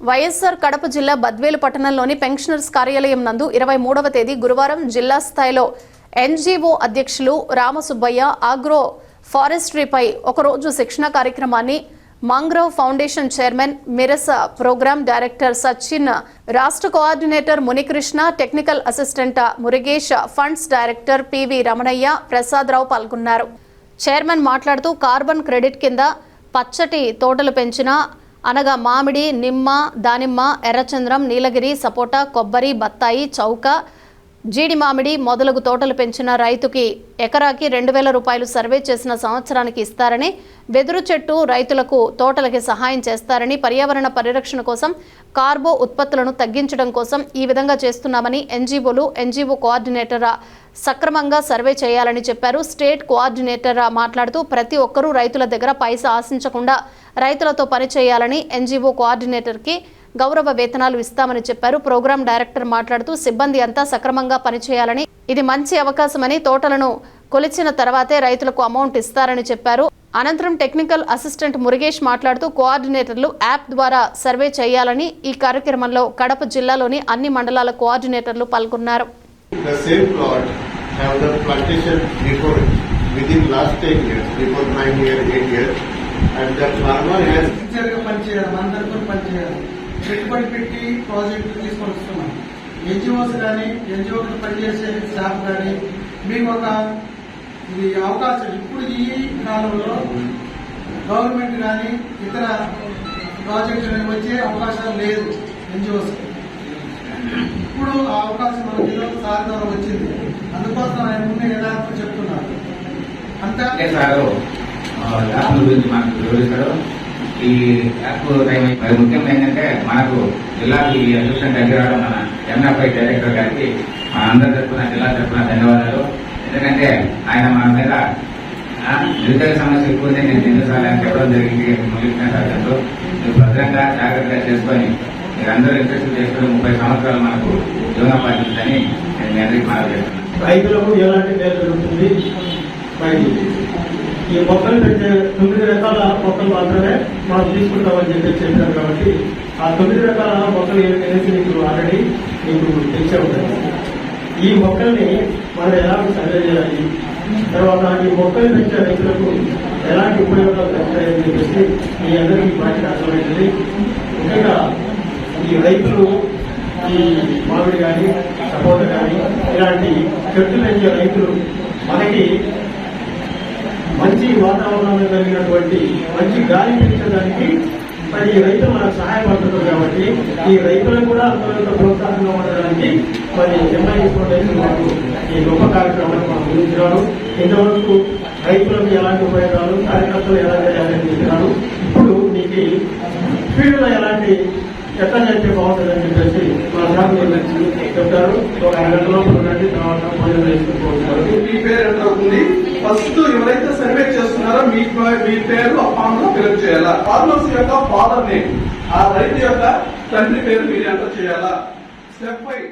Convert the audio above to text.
వైఎస్ఆర్ కడప జిల్లా బద్వేలు పట్టణంలోని పెన్షనర్స్ కార్యాలయం నందు 23వ తేదీ గురువారం జిల్లా స్థాయిలో ఎన్జీఓ అధ్యక్షులు రామసుబ్బయ్య ఆగ్రో ఫారెస్ట్రీపై ఒకరోజు శిక్షణ కార్యక్రమాన్ని మాంగ్రోవ్ ఫౌండేషన్ చైర్మన్ మిరస ప్రోగ్రామ్ డైరెక్టర్ సచిన్, రాష్ట్ర coordinator Munikrishna, technical assistant Murugesh, funds director P V Ramanaiah, Prasadarao పాల్గొన్నారు. చైర్మన్ మాట్లాడుతూ కార్బన్ క్రెడిట్ కింద పచ్చటి తోటలు పెంచిన అనగా మామిడి, నిమ్మ, దానిమ్మ, ఎర్రచంద్రం, నీలగిరి, సపోటా, కొబ్బరి, బత్తాయి, చౌక, జీడి మామిడి మొదలగు తోటలు పెంచిన రైతుకి ఎకరాకి 2000 రూపాయలు సర్వే చేసిన సంవత్సరానికి ఇస్తారని, వెదురు చెట్టు రైతులకు తోటలకి సహాయం చేస్తారని, పర్యావరణ పరిరక్షణ కోసం కార్బో ఉత్పత్తులను తగ్గించడం కోసం ఈ విధంగా చేస్తున్నామని, ఎన్జీఓ కోఆర్డినేటర్ సక్రమంగా సర్వే చేయాలని చెప్పారు. స్టేట్ కోఆర్డినేటర్ మాట్లాడుతూ ప్రతి ఒక్కరూ రైతుల దగ్గర పైసా ఆశించకుండా రైతులతో పని చేయాలని, ఎన్జీఓ కోఆర్డినేటర్కి గౌరవ వేతనాలు ఇస్తామని చెప్పారు. ప్రోగ్రామ్ డైరెక్టర్ మాట్లాడుతూ సిబ్బంది అంతా సక్రమంగా పనిచేయాలని, ఇది మంచి అవకాశమని, తోటలను కొలిచిన తర్వాతే రైతులకు అమౌంట్ ఇస్తారని చెప్పారు. అనంతరం టెక్నికల్ అసిస్టెంట్ మురుగేష్ మాట్లాడుతూ కోఆర్డినేటర్లు యాప్ ద్వారా సర్వే చేయాలని, ఈ కార్యక్రమంలో కడప జిల్లాలోని అన్ని మండలాల కోఆర్డినేటర్లు పాల్గొన్నారు. పెట్టుబడి పెట్టి ప్రాజెక్టు తీసుకొని వస్తున్నాం. ఎన్జిఓస్ కానీ ఎన్జిఓకి పనిచేసే స్టాఫ్ కానీ మీకు ఒక ఇది అవకాశం. ఇప్పుడు ఈ కాలంలో గవర్నమెంట్ కానీ ఇతర ప్రాజెక్టులు వచ్చే అవకాశం లేదు ఎన్జిఓస్. ఇప్పుడు ఆ అవకాశం మనకి సార్ ద్వారా వచ్చింది. అందుకోసం ఆయన ముందే యథార్థం చెప్తున్నారు. అంతా ఈ యాప్ టైం మరి ముఖ్యంగా ఏంటంటే మనకు జిల్లాకి అసిస్టెంట్ దగ్గర మన ఎంఎఫ్ఐ డైరెక్టర్ గారికి మన అందరి తరఫున జిల్లా తరఫున ధన్యవాదాలు. ఎందుకంటే ఆయన మన మీద నిరుద్యోగ సమస్య ఎక్కువ నేను ఎన్నిసార్లు ఆయన చెప్పడం జరిగింది. ముగిసినట్టు మీరు భద్రంగా జాగ్రత్తగా చేసుకొని మీరందరూ ఇంట్రెస్ట్ చేసుకుని 30 సంవత్సరాలు మనకు జీవనోపాధించని నేను మీ అందరికీ మనవి చేస్తున్నాను. రైతులకు ఎలాంటి మేలు జరుగుతుంది? ఈ మొక్కలు పెట్టే 9 రకాల మొక్కలు మాత్రమే మనం తీసుకుంటామని చెప్పారు. కాబట్టి ఆ 9 రకాల మొక్కలు ఏదైతే మీకు ఆల్రెడీ మీకు తెలిసే ఉంటుంది. ఈ మొక్కల్ని మనం ఎలాంటి సర్వే చేయాలి, తర్వాత ఈ మొక్కలు పెంచే రైతులకు ఎలాంటి ఉపయోగాలు పెంచాయని చెప్పేసి మీ అందరికీ బాధ్యత అర్థమవుతుంది. ముఖ్యంగా ఈ రైతులు ఈ మామిడి కానీ సపోటా కానీ ఇలాంటి చెట్లు పెంచే రైతులు మనకి మంచి వాతావరణంలో కలిగినటువంటి మంచి గాలి పీల్చడానికి మరి రైతులు మనకు సహాయపడుతున్నారు. కాబట్టి ఈ రైతులకు కూడా అంతకంత ప్రోత్సాహంగా ఉండడానికి మరి ఎంఐ ఫౌండేషన్ మాకు ఈ గొప్ప కార్యక్రమాన్ని మనం అందించినారు. ఇంతవరకు రైతులకు ఎలాంటి ఉపయోగాలు, కార్యకర్తలు ఎలా చేయాలని చెప్పినారు. ఇప్పుడు మీకు ఫీల్డ్లో ఎలాంటి ఎట్లా చేస్తే బాగుంటుందని చెప్పేసి మా సాగు చెప్తారు. ఒక 2 గంటల లోపల ఉండండి, తర్వాత భోజనం వేసుకుంటున్నారు. మీ పేరు ఎంత అవుతుంది? ఫస్ట్ ఎవరైతే సర్వే చేస్తున్నారో మీ పేరు ఆ ఫామ్ లో ఫిల్అప్ చేయాలా. ఫార్మర్స్ యొక్క ఫాదర్ నేమ్, ఆ రైతు యొక్క తండ్రి పేరు మీరు ఎంటర్ చేయాలా. స్టెప్ 5